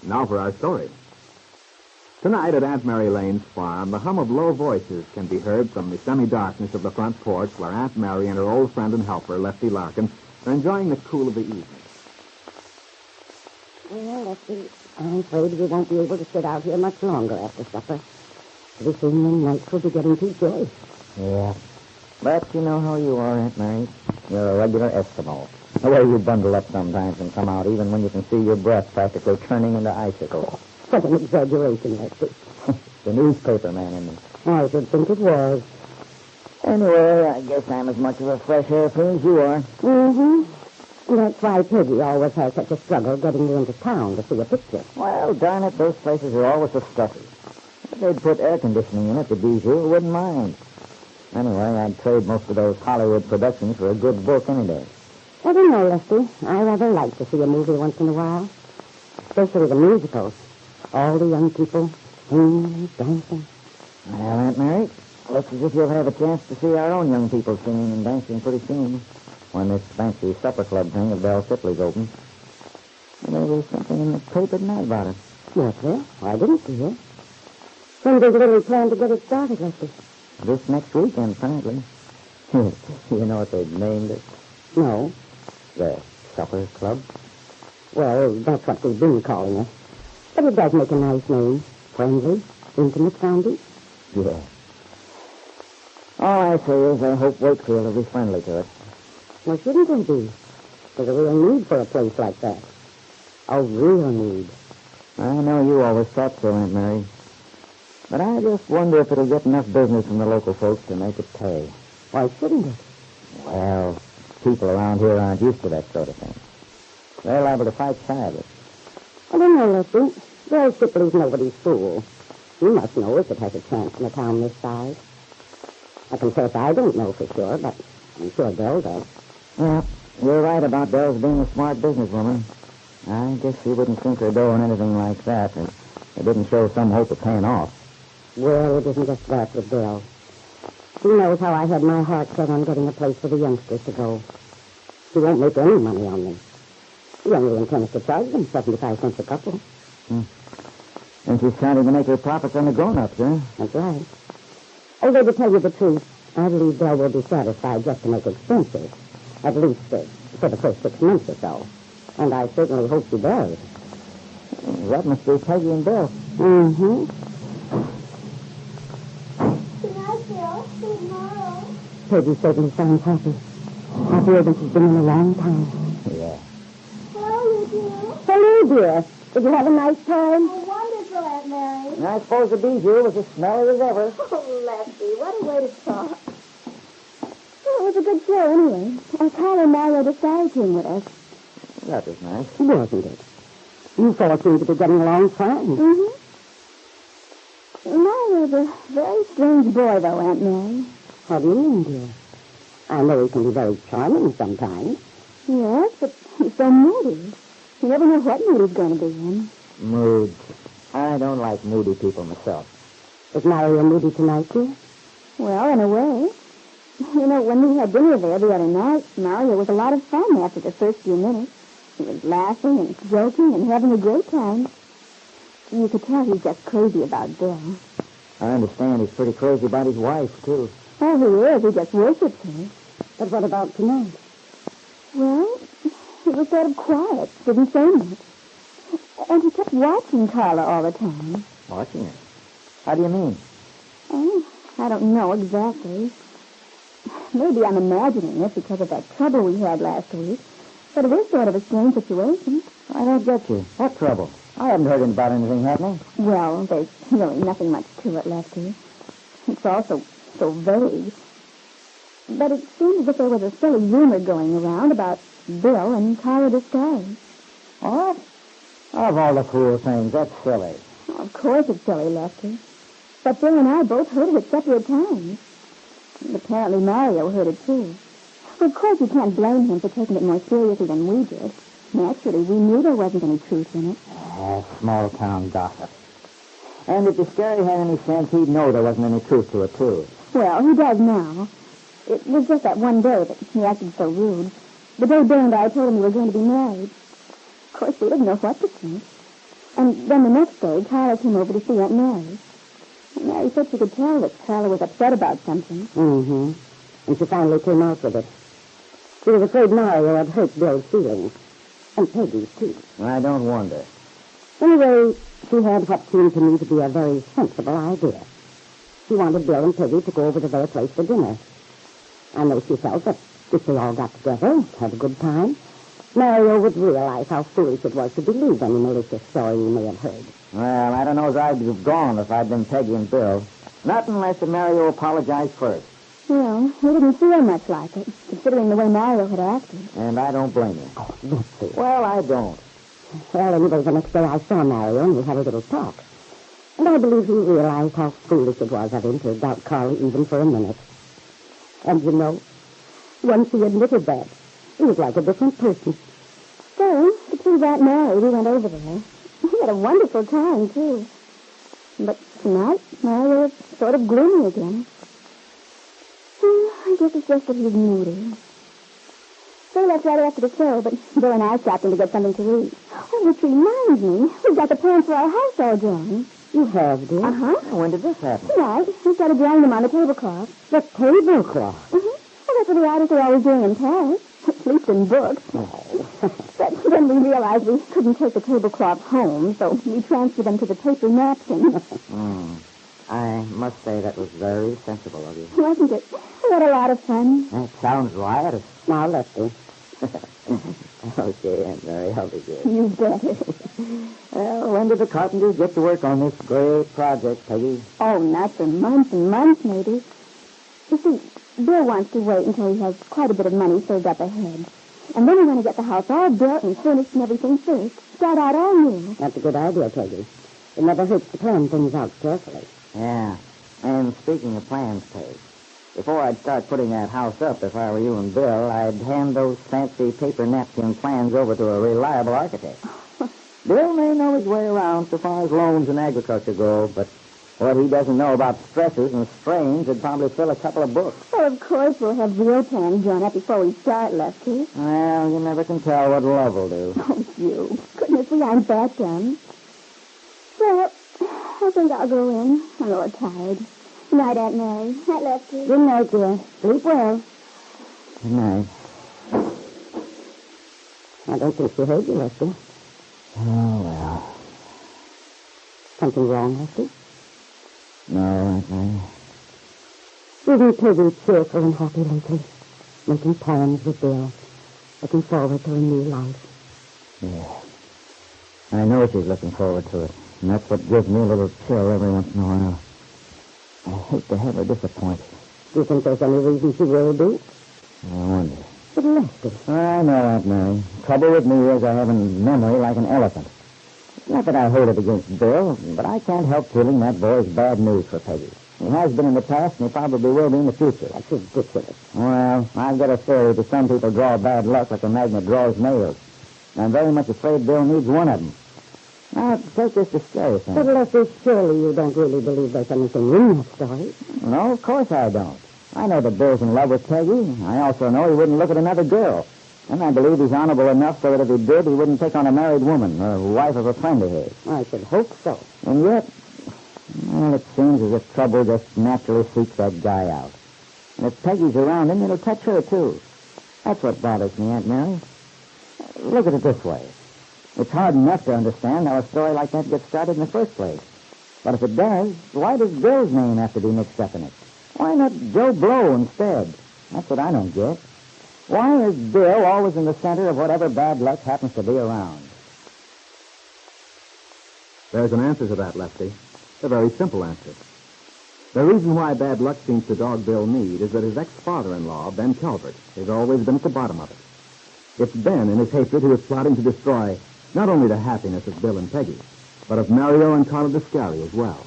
Now for our story. Tonight at Aunt Mary Lane's farm, the hum of low voices can be heard from the semi-darkness of the front porch where Aunt Mary and her old friend and helper, Lefty Larkin, are enjoying the cool of the evening. Well, Lefty, I'm afraid we won't be able to sit out here much longer after supper. Pretty soon the nights will be getting too chilly. Yeah. But you know how you are, Aunt Mary. You're a regular Eskimo. The way you bundle up sometimes and come out even when you can see your breath practically turning into icicles. What an exaggeration, Lefty. The newspaper man in me. I should think it was. Anyway, I guess I'm as much of a fresh air fiend as you are. Mm-hmm. That's why Peggy always has such a struggle getting you into town to see a picture. Well, darn it, those places are always so stuffy. If they'd put air conditioning in it, the Bijou wouldn't mind. Anyway, I'd trade most of those Hollywood productions for a good book any day. I don't know, Lefty. I rather like to see a movie once in a while. Especially the musicals. All the young people singing and dancing. Well, Aunt Mary, looks as if you'll have a chance to see our own young people singing and dancing pretty soon. When this fancy supper club thing of Belle Sipley's open. Maybe there's something in the paper tonight about it. Yes, sir. I didn't see it. When does Lily plan to get it started, Lefty? This next weekend, apparently. You know what they've named it? No. The Supper Club? Well, that's what we've been calling it. But it does make a nice name. Friendly, intimate sounding. Yeah. All I say is I hope Wakefield will be friendly to it. Well, shouldn't they be? There's a real need for a place like that. A real need. I know you always thought so, Aunt Mary. But I just wonder if it'll get enough business from the local folks to make it pay. Why shouldn't it? Well, people around here aren't used to that sort of thing. They're liable to fight shy of it. I don't know, Lefty. Belle Sipley's nobody's fool. You must know if it has a chance in a town this size. I confess I don't know for sure, but I'm sure Belle does. Yeah, you're right about Belle's being a smart businesswoman. I guess she wouldn't sink her dough in anything like that if it didn't show some hope of paying off. Well, it isn't just that with Belle. She knows how I had my heart set on getting a place for the youngsters to go. She won't make any money on them. She only intends to charge them 75 cents a couple. And she's trying to make her profits on the grown-ups, huh? That's right. Although, to tell you the truth, I believe Belle will be satisfied just to make expenses. At least for the first 6 months or so. And I certainly hope she does. That must be Peggy and Bill. Mm-hmm. Good night, Bill. See you tomorrow. Peggy certainly sounds happy. Happier than she's been in a long time. Yeah. Hello, dear. Hello, dear. Did you have a nice time? Oh, wonderful, Aunt Mary. I suppose the Bijou was as smelly as ever. Oh, Lefty, what a way to talk. Well, it was a good show, anyway. And Carl and Mario decided came with us. That was nice. Wasn't it? You four seem to be getting along fine. Mm-hmm. Mario's a very strange boy, though, Aunt Mary. What do you mean, dear? I know he can be very charming sometimes. Yes, but he's so moody. You never know what mood he's going to be in. Mood. I don't like moody people myself. Is Mario moody tonight, dear? Well, in a way. You know, when we had dinner there the other night, Mario was a lot of fun after the first few minutes. He was laughing and joking and having a great time. You could tell he's just crazy about Bill. I understand he's pretty crazy about his wife, too. Oh, he is. He just worships her. But what about tonight? Well, he was sort of quiet, didn't say much. And he kept watching Carla all the time. Watching her? How do you mean? Oh, I don't know exactly. Maybe I'm imagining it because of that trouble we had last week. But it is sort of a strange situation. I don't get you. What trouble? I haven't heard about anything happening. Well, there's really nothing much to it, Lefty. It's all so vague. But it seems as if there was a silly rumor going around about Bill and Carla Disguise. What? Of all the fool things, that's silly. Oh, of course it's silly, Lefty. But Bill and I both heard it at separate times. And apparently Mario heard it, too. Well, of course you can't blame him for taking it more seriously than we did. Naturally, we knew there wasn't any truth in it. Small-town gossip. And if the scary had any sense, he'd know there wasn't any truth to it, too. Well, he does now. It was just that one day that he acted so rude. The day Bill and I told him we were going to be married. Of course, we didn't know what to think. And then the next day, Carla came over to see Aunt Mary. Aunt Mary said she could tell that Carla was upset about something. Mm-hmm. And she finally came out with it. She was afraid Mario had hurt Bill's feelings. And Peggy's, too. I don't wonder. Anyway, she had what seemed to me to be a very sensible idea. She wanted Bill and Peggy to go over to their place for dinner. I know she felt that if they all got together, had a good time, Mario would realize how foolish it was to believe any malicious story he may have heard. Well, I don't know as I'd have gone if I'd been Peggy and Bill. Not unless Mario apologized first. Well, he didn't feel much like it, considering the way Mario had acted. And I don't blame him. Oh, Betsy. Well, I don't. Well, anyway, the next day I saw Mario and we had a little talk. And I believe he realized how foolish it was of him to doubt Carly even for a minute. And you know, once he admitted that, he was like a different person. So, to prove Aunt Mary, we went over there. We had a wonderful time, too. But tonight, Mario was sort of gloomy again. I guess it's just that he's moody. So we left right after the show, but Bill and I stopped in to get something to eat. Oh, which reminds me, we've got the plans for our house all drawn. You have, dear? Uh-huh. When did this happen? Tonight, we started drawing them on the tablecloth. The tablecloth? Mm-hmm. Well, that's what the artists are always doing in Paris, at least in books. Oh. But then we realized we couldn't take the tablecloth home, so we transferred them to the paper napkins. I must say that was very sensible of you. Wasn't it? We had a lot of fun. That sounds riotous. Now, Lefty. Okay, Aunt Mary, I'll be good. You better. Well, when did the carpenters get to work on this great project, Peggy? Oh, not for months and months, maybe. You see, Bill wants to wait until he has quite a bit of money saved up ahead. And then we want to get the house all built and finished and everything first. Start out all new. That's a good idea, Peggy. It never hurts to plan things out carefully. Yeah. And speaking of plans, Peg, before I'd start putting that house up, if I were you and Bill, I'd hand those fancy paper napkin plans over to a reliable architect. Bill may know his way around so far as loans and agriculture go, but what he doesn't know about stresses and strains would probably fill a couple of books. Well, of course, we'll have real plans drawn up before we start, Lefty. Well, you never can tell what love will do. Oh, you. Goodness, we aren't that dumb. Well, I think I'll go in. I'm a little tired. Night, Aunt Mary. Night, Lefty. Good night, dear. Sleep well. Good night. I don't think she heard you, Lefty. Oh, well. Something wrong, Lefty? No, Aunt Mary. Isn't Peggy cheerful and happy lately? Making plans with Bill. Looking forward to a new life. Yeah. I know she's looking forward to it. And that's what gives me a little chill every once in a while. I hate to have her disappointed. Do you think there's any reason she will be? I wonder. But Lefty. I know, Aunt Mary. Trouble with me is I have a memory like an elephant. Not that I hold it against Bill, but I can't help feeling that boy's bad news for Peggy. He has been in the past, and he probably will be in the future. That's ridiculous. Well, I've got a theory that some people draw bad luck like a magnet draws nails. And I'm very much afraid Bill needs one of them. Now, take this to scary thing. But Lefty, surely you don't really believe there's anything in that story. No, of course I don't. I know that Bill's in love with Peggy. I also know he wouldn't look at another girl. And I believe he's honorable enough so that if he did, he wouldn't take on a married woman or wife of a friend of his. I should hope so. And yet, well, it seems as if trouble just naturally seeks that guy out. And if Peggy's around him, it'll touch her, too. That's what bothers me, Aunt Mary. Look at it this way. It's hard enough to understand how a story like that gets started in the first place. But if it does, why does Bill's name have to be mixed up in it? Why not Joe Blow instead? That's what I don't get. Why is Bill always in the center of whatever bad luck happens to be around? There's an answer to that, Lefty. A very simple answer. The reason why bad luck seems to dog Bill Meade is that his ex-father-in-law, Ben Calvert, has always been at the bottom of it. It's Ben, in his hatred, who is plotting to destroy not only the happiness of Bill and Peggy, but of Mario and Carla Descari as well.